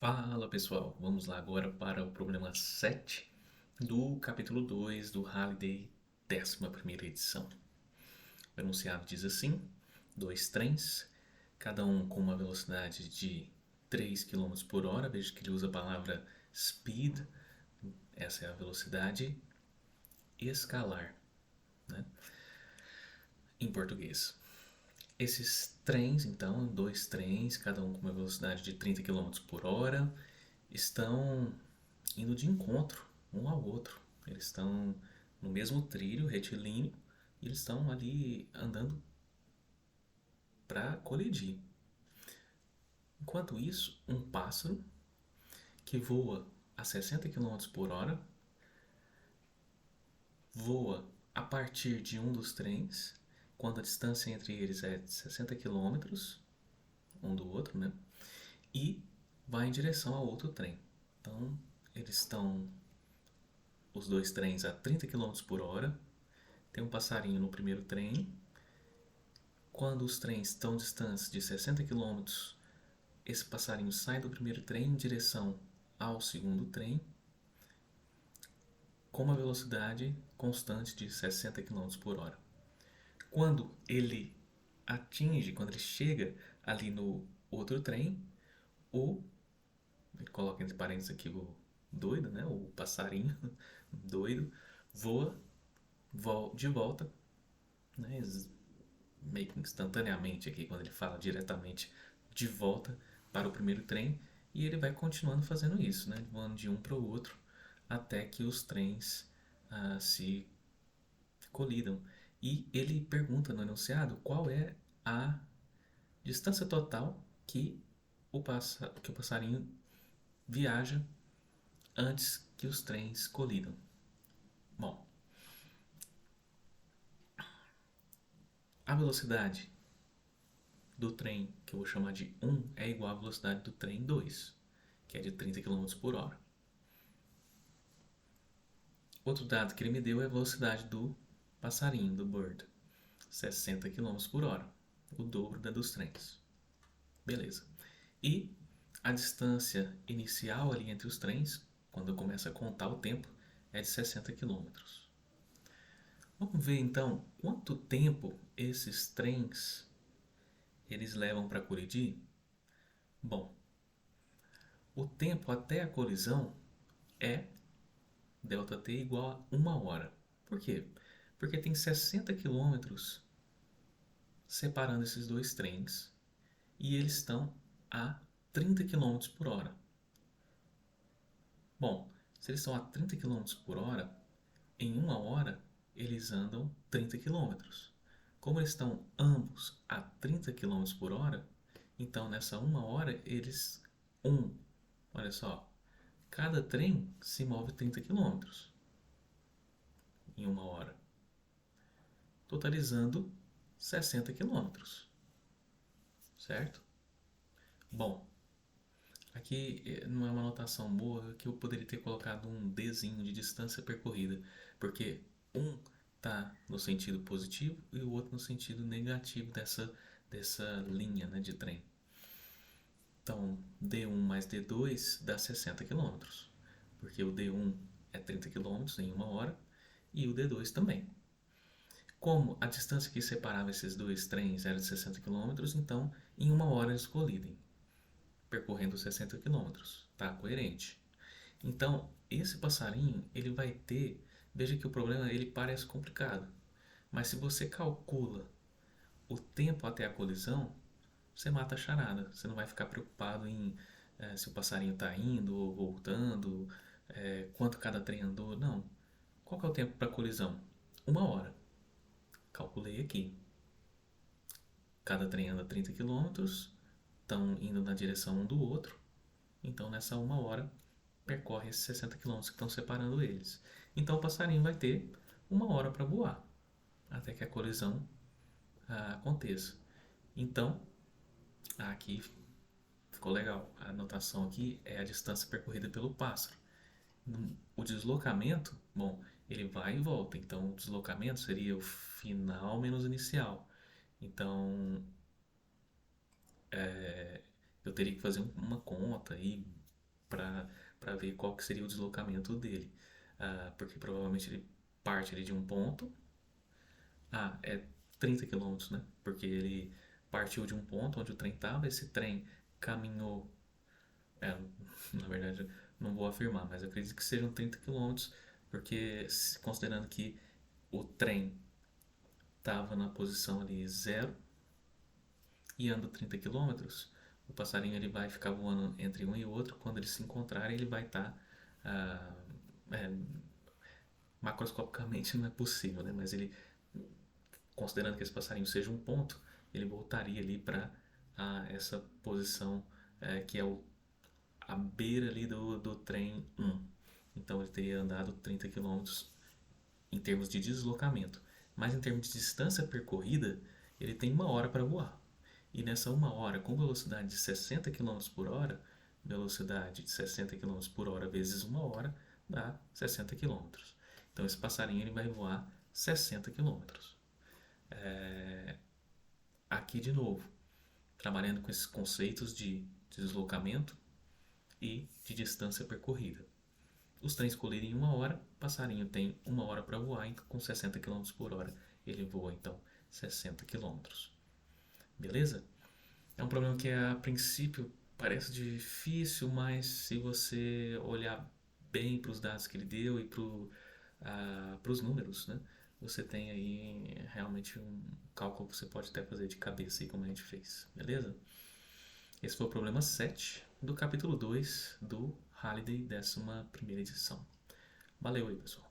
Fala pessoal, vamos lá agora para o problema 7 do capítulo 2 do Halliday, 11ª edição. O enunciado diz assim: dois trens, cada um com uma velocidade de 3 km por hora, veja que ele usa a palavra speed, essa é a velocidade escalar, né, em português. Esses trens, então, dois trens, cada um com uma velocidade de 30 km por hora, estão indo de encontro um ao outro. Eles estão no mesmo trilho retilíneo e eles estão ali andando para colidir. Enquanto isso, um pássaro que voa a 60 km por hora voa a partir de um dos trens, quando a distância entre eles é de 60 km, um do outro, né? E vai em direção ao outro trem. Então, eles estão os dois trens a 30 km por hora. Tem um passarinho no primeiro trem. Quando os trens estão distantes de 60 km, esse passarinho sai do primeiro trem em direção ao segundo trem com uma velocidade constante de 60 km por hora. Quando ele quando ele chega ali no outro trem, ele coloca entre parênteses aqui o doido, né? O passarinho doido, voa de volta, né? Meio que instantaneamente aqui, quando ele fala diretamente de volta para o primeiro trem, e ele vai continuando fazendo isso, né? Voando de um para o outro até que os trens se colidam. E ele pergunta no enunciado qual é a distância total que o passarinho viaja antes que os trens colidam. Bom, a velocidade do trem, que eu vou chamar de 1, é igual à velocidade do trem 2, que é de 30 km por hora. Outro dado que ele me deu é a velocidade do passarinho, do bird, 60 km por hora, o dobro da dos trens. Beleza. E a distância inicial ali entre os trens, quando eu começo a contar o tempo, é de 60 km. Vamos ver então quanto tempo esses trens eles levam para colidir? Bom, o tempo até a colisão é ΔT igual a 1 hora. Por quê? Porque tem 60 quilômetros separando esses dois trens e eles estão a 30 km por hora. Bom, se eles estão a 30 km por hora, em 1 hora eles andam 30 km. Como eles estão ambos a 30 km por hora, então nessa 1 hora eles. Olha só, cada trem se move 30 km em 1 hora, totalizando 60 km, certo? Bom, aqui não é uma anotação boa que eu poderia ter colocado um Dzinho de distância percorrida, porque um está no sentido positivo e o outro no sentido negativo dessa linha, né, de trem. Então, D1 mais D2 dá 60 km, porque o D1 é 30 km em 1 hora e o D2 também. Como a distância que separava esses dois trens era de 60 km, então em 1 hora eles colidem, percorrendo 60 km. Tá coerente. Então, esse passarinho, ele vai ter, veja que o problema ele parece complicado, mas se você calcula o tempo até a colisão, você mata a charada. Você não vai ficar preocupado em se o passarinho está indo ou voltando, quanto cada trem andou. Não. Qual que é o tempo para a colisão? 1 hora. Calculei aqui. Cada trem anda 30 km, estão indo na direção um do outro. Então, nessa 1 hora, percorre esses 60 km que estão separando eles. Então, o passarinho vai ter 1 hora para voar, até que a colisão aconteça. Então, aqui ficou legal. A anotação aqui é a distância percorrida pelo pássaro. O deslocamento, bom, ele vai e volta. Então, o deslocamento seria o final menos inicial. Então, eu teria que fazer uma conta aí para ver qual que seria o deslocamento dele. Porque provavelmente ele parte ali de um ponto. É 30 quilômetros, né? Porque ele partiu de um ponto onde o trem estava, esse trem caminhou. É, na verdade, não vou afirmar, mas eu acredito que sejam 30 quilômetros, porque considerando que o trem estava na posição ali zero e anda 30 quilômetros, o passarinho ele vai ficar voando entre um e outro. Quando eles se encontrarem, ele vai estar. É, macroscopicamente não é possível, né? Mas ele, considerando que esse passarinho seja um ponto, ele voltaria ali para essa posição que é a beira ali do trem 1. Então ele teria andado 30 quilômetros em termos de deslocamento. Mas em termos de distância percorrida, ele tem uma hora para voar. E nessa uma hora, com velocidade de 60 quilômetros por hora, velocidade de 60 quilômetros por hora vezes uma hora dá 60 quilômetros. Então esse passarinho ele vai voar 60 quilômetros. Aqui de novo, trabalhando com esses conceitos de deslocamento e de distância percorrida. Os trens colidem em uma hora, o passarinho tem uma hora para voar, então com 60 quilômetros por hora ele voa então 60 quilômetros. Beleza? É um problema que a princípio parece difícil, mas se você olhar bem para os dados que ele deu e para os números, né, você tem aí realmente um cálculo que você pode até fazer de cabeça aí como a gente fez. Beleza? Esse foi o problema 7 do capítulo 2 do Halliday, 11ª edição. Valeu aí, pessoal.